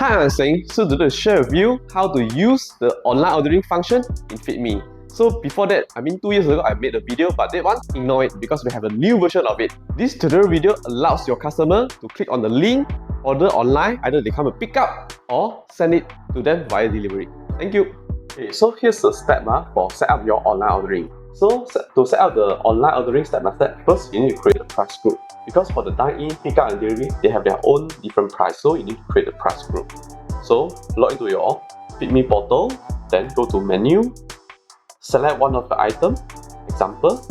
Hi, I'm Seng. So today to share with you how to use the online ordering function in FeedMe. So before that, 2 years ago I made a video, but that one, ignore it because we have a new version of it. This tutorial video allows your customer to click on the link, order online, either they come and pick up or send it to them via delivery. Thank you. Okay, so here's the step for set up your online ordering. So to set up the online ordering step by step, first you need to create a price group. Because for the dine-in, pick-up and delivery, they have their own different price, so you need to create a price group. So log into your FeedMe portal, then go to menu, select one of the item, example.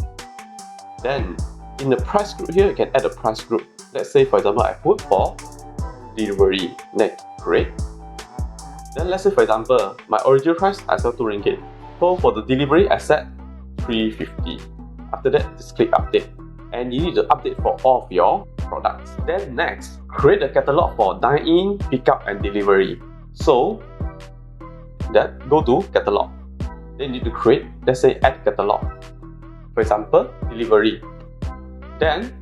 Then in the price group here, you can add a price group. Let's say for example, I put for delivery, then create. Then let's say for example, my original price I sell 2 ringgit. So for the delivery, I set 350. After that, just click update. And you need to update for all of your products. Then next, create a catalog for dine-in, pickup and delivery. So that go to catalog. Then you need to create, let's say add catalog. For example, delivery. Then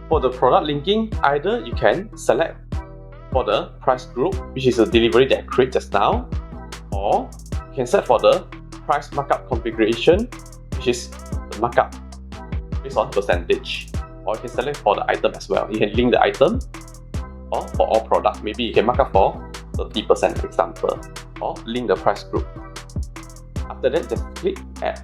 for the product linking, either you can select for the price group, which is the delivery that I create just now, or you can set for the price markup configuration, which is the markup based on percentage, or you can select for the item as well. You can link the item, or for all product, maybe you can mark up for 30% example, or link the price group. After that, just click add.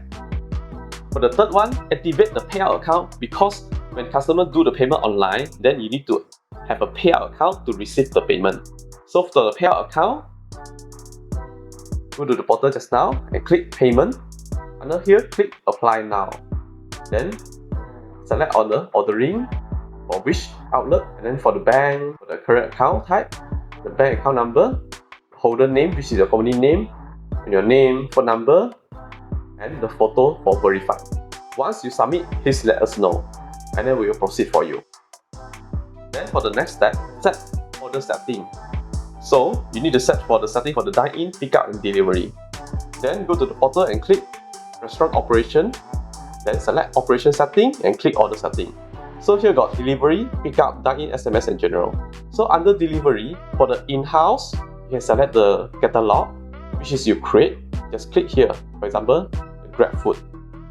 For the third one, activate the payout account, because when customer do the payment online, then you need to have a payout account to receive the payment. So for the payout account, go to the portal just now and click payment. Under here, click apply now. Then select on the ordering for which outlet, and then for the bank, for the current account type, the bank account number, holder name, which is your company name, and your name, phone number, and the photo for verified. Once you submit, please let us know, and then we will proceed for you. Then for the next step, set order setting. So you need to set for the setting for the dine-in, pickup and delivery. Then go to the portal and click restaurant operation. Then select operation setting and click order setting. So here got delivery, pickup, dine-in, SMS and general. So under delivery, for the in-house, you can select the catalog, which is you create. Just click here. For example, grab food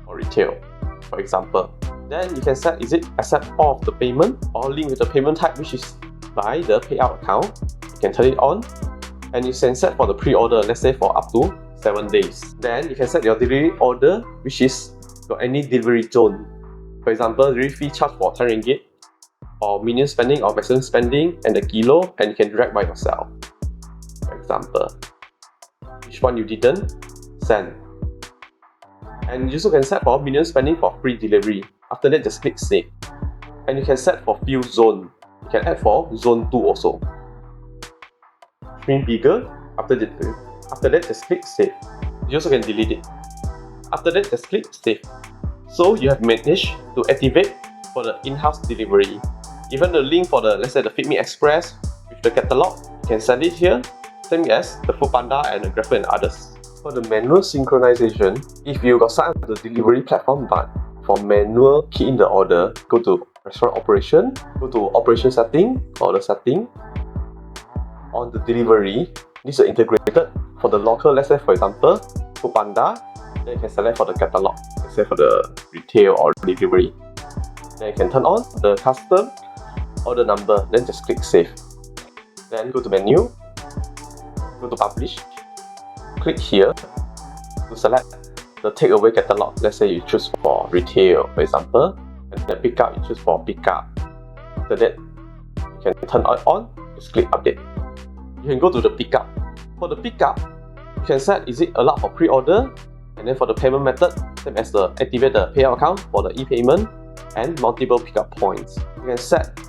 or retail, for example. Then you can set is it accept all of the payment or link with the payment type, which is by the payout account. You can turn it on, and you can set for the pre-order, let's say for up to 7 days. Then you can set your delivery order, which is any delivery zone. For example, delivery fee charged for 10 ringgit, or minimum spending or maximum spending, and the kilo, and you can drag by yourself. For example, which one you didn't send. And you also can set for minimum spending for free delivery. After that, just click save. And you can set for few zone. You can add for zone 2 also. Screen bigger. After that, just click save. You also can delete it. After that, just click save. So you have managed to activate for the in-house delivery. Even the link for the, let's say the FeedMe Express with the catalog, you can send it here, same as the Foodpanda and the Grab and others. For the manual synchronization, if you got signed up to the delivery platform, but for manual key in the order, go to restaurant operation, go to operation setting, order setting. On the delivery, these are integrated for the local, let's say for example, Foodpanda. Then you can select for the catalog, let's say for the retail or delivery. Then you can turn on the custom order number, then just click save. Then go to menu, go to publish, click here to select the takeaway catalog. Let's say you choose for retail, for example, and then pickup, you choose for pickup. After that, you can turn it on, just click update. You can go to the pickup. For the pickup, you can set is it allowed for pre-order, and then for the payment method, same as the activate the payout account for the e-payment and multiple pickup points. You can set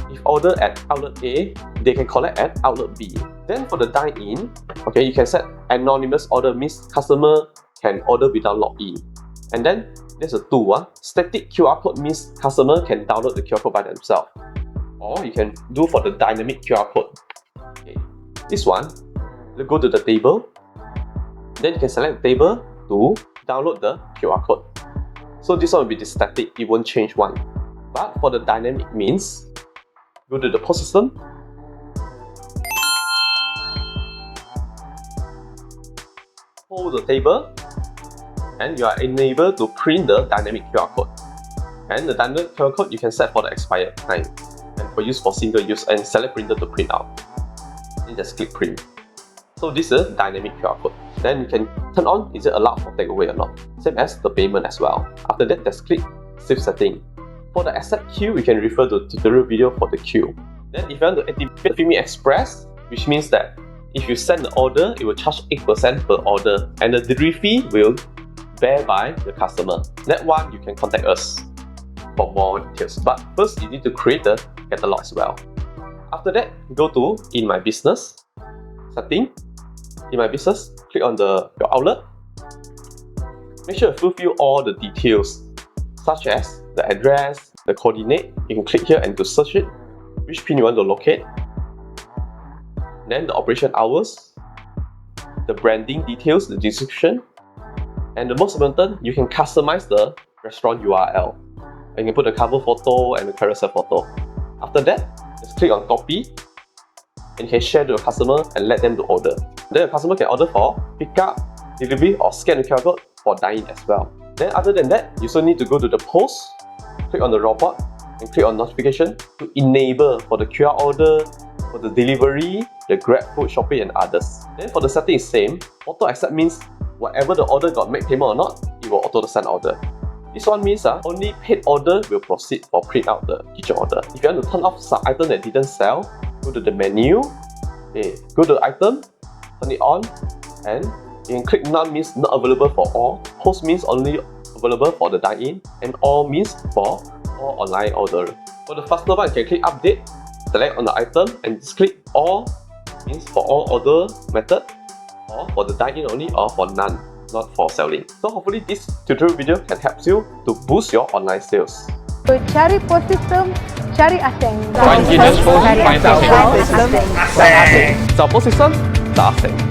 if order at outlet A, they can collect at outlet B. Then for the dine-in, okay, you can set anonymous order, means customer can order without login. And then there's a tool, static QR code means customer can download the QR code by themselves. Or you can do for the dynamic QR code. Okay. This one, you go to the table, then you can select the table to download the QR code. So this one will be the static, it won't change one. But for the dynamic means, go to the POS system, hold the table and you are enabled to print the dynamic QR code. And the dynamic QR code you can set for the expired time and for use for single use and select printer to print out. Then just click print. So this is a dynamic QR code. Then you can turn on, is it allowed for takeaway or not? Same as the payment as well. After that, just click save setting. For the accept queue, you can refer to the tutorial video for the queue. Then if you want to activate FeedMe Express, which means that if you send the order, it will charge 8% per order and the delivery fee will bear by the customer. That one you can contact us for more details. But first, you need to create the catalog as well. After that, go to In My Business, Setting. In My Business, click on your outlet. Make sure you fulfill all the details, such as the address, the coordinate. You can click here and to search it, which pin you want to locate. Then the operation hours, the branding details, the description, and the most important, you can customize the restaurant URL. And you can put a cover photo and a carousel photo. After that, just click on copy and you can share to your customer and let them to order. Then the customer can order for pickup, delivery, or scan the QR code for dine-in as well. Then other than that, you also need to go to the post, click on the robot and click on notification to enable for the QR order, for the delivery, the GrabFood, Shopee and others. Then for the setting is same. Auto accept means whatever the order got make payment or not, it will auto send order. This one means only paid order will proceed for print out the kitchen order. If you want to turn off some item that didn't sell, go to the menu, go to the item, turn it on, and you can click none means not available for all, post means only available for the dine-in, and all means for all online order. For the faster one, you can click update, select on the item, and just click all means for all order method, or for the dine-in only, or for none, not for selling. So hopefully this tutorial video can help you to boost your online sales. So cari POS system, cari Seng. Find Guinness Post, find Seng. Seng. Seng. Seng. Seng. Seng. Seng.